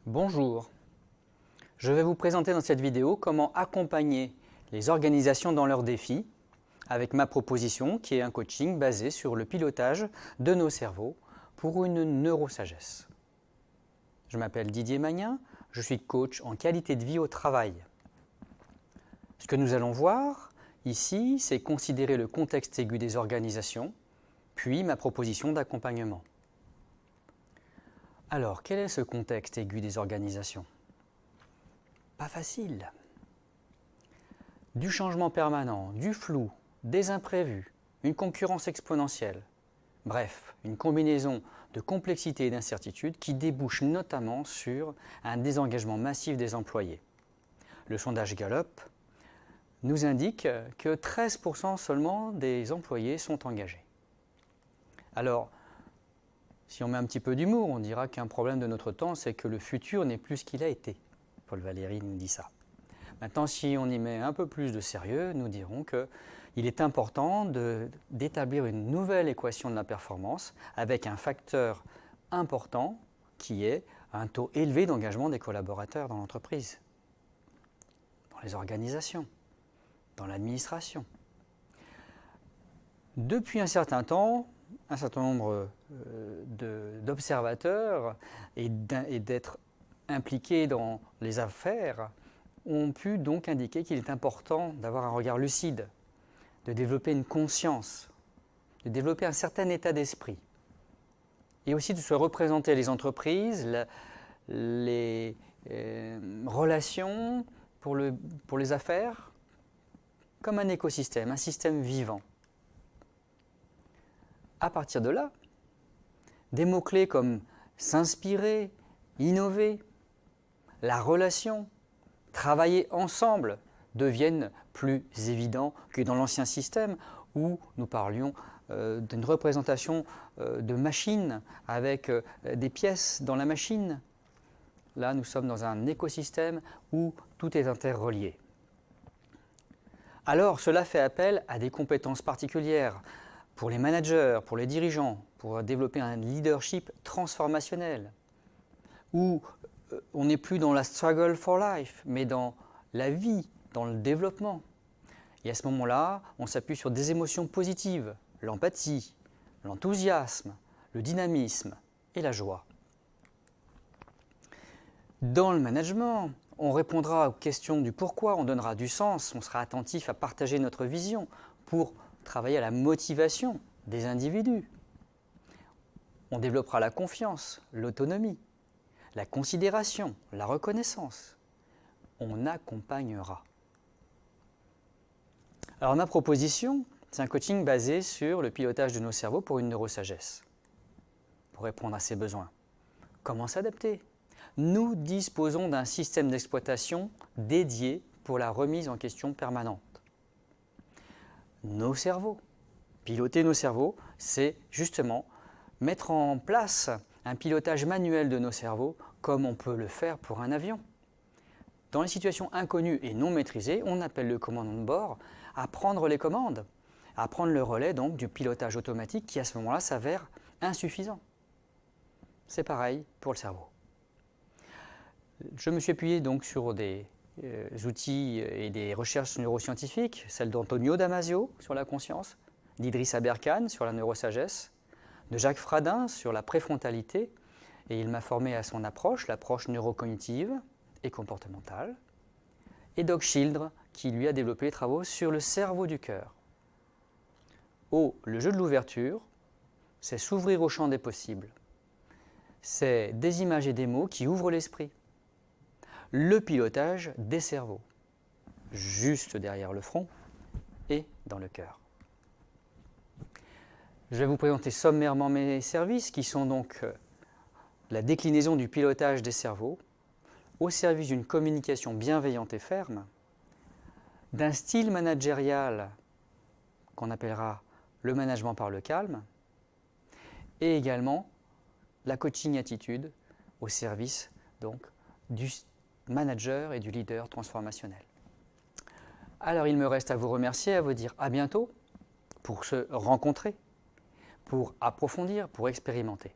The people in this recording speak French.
Bonjour, je vais vous présenter dans cette vidéo comment accompagner les organisations dans leurs défis avec ma proposition qui est un coaching basé sur le pilotage de nos cerveaux pour une neurosagesse. Je m'appelle Didier Magnin, je suis coach en qualité de vie au travail. Ce que nous allons voir ici, c'est considérer le contexte aigu des organisations, puis ma proposition d'accompagnement. Alors, quel est ce contexte aigu des organisations ? Pas facile. Du changement permanent, du flou, des imprévus, une concurrence exponentielle. Bref, une combinaison de complexité et d'incertitude qui débouche notamment sur un désengagement massif des employés. Le sondage Gallup nous indique que 13% seulement des employés sont engagés. Alors, si on met un petit peu d'humour, on dira qu'un problème de notre temps, c'est que le futur n'est plus ce qu'il a été. Paul Valéry nous dit ça. Maintenant, si on y met un peu plus de sérieux, nous dirons qu'il est important d'établir une nouvelle équation de la performance avec un facteur important qui est un taux élevé d'engagement des collaborateurs dans l'entreprise, dans les organisations, dans l'administration. Depuis un certain temps, un certain nombre d'observateurs et d'être impliqués dans les affaires ont pu donc indiquer qu'il est important d'avoir un regard lucide, de développer une conscience, de développer un certain état d'esprit et aussi de se représenter les entreprises, les relations pour les affaires comme un écosystème, un système vivant. À partir de là, des mots-clés comme s'inspirer, innover, la relation, travailler ensemble deviennent plus évidents que dans l'ancien système où nous parlions d'une représentation de machines avec des pièces dans la machine. Là, nous sommes dans un écosystème où tout est interrelié. Alors, cela fait appel à des compétences particulières pour les managers, pour les dirigeants, pour développer un leadership transformationnel, où on n'est plus dans la struggle for life, mais dans la vie, dans le développement. Et à ce moment-là, on s'appuie sur des émotions positives, l'empathie, l'enthousiasme, le dynamisme et la joie. Dans le management, on répondra aux questions du pourquoi, on donnera du sens, on sera attentif à partager notre vision pour travailler à la motivation des individus. On développera la confiance, l'autonomie, la considération, la reconnaissance. On accompagnera. Alors ma proposition, c'est un coaching basé sur le pilotage de nos cerveaux pour une neurosagesse, pour répondre à ces besoins. Comment s'adapter ? Nous disposons d'un système d'exploitation dédié pour la remise en question permanente. Nos cerveaux. Piloter nos cerveaux, c'est justement mettre en place un pilotage manuel de nos cerveaux comme on peut le faire pour un avion. Dans les situations inconnues et non maîtrisées, on appelle le commandant de bord à prendre les commandes, à prendre le relais donc du pilotage automatique qui à ce moment-là s'avère insuffisant. C'est pareil pour le cerveau. Je me suis appuyé donc sur des outils et des recherches neuroscientifiques, celles d'Antonio Damasio sur la conscience, d'Idriss Aberkane sur la neurosagesse, de Jacques Fradin sur la préfrontalité, et il m'a formé à son approche, l'approche neurocognitive et comportementale, et Doug Childre qui lui a développé les travaux sur le cerveau du cœur. Le jeu de l'ouverture, c'est s'ouvrir au champ des possibles. C'est des images et des mots qui ouvrent l'esprit. Le pilotage des cerveaux, juste derrière le front et dans le cœur. Je vais vous présenter sommairement mes services qui sont donc la déclinaison du pilotage des cerveaux au service d'une communication bienveillante et ferme, d'un style managérial qu'on appellera le management par le calme et également la coaching attitude au service donc du manager et du leader transformationnel. Alors il me reste à vous remercier, à vous dire à bientôt pour se rencontrer, pour approfondir, pour expérimenter.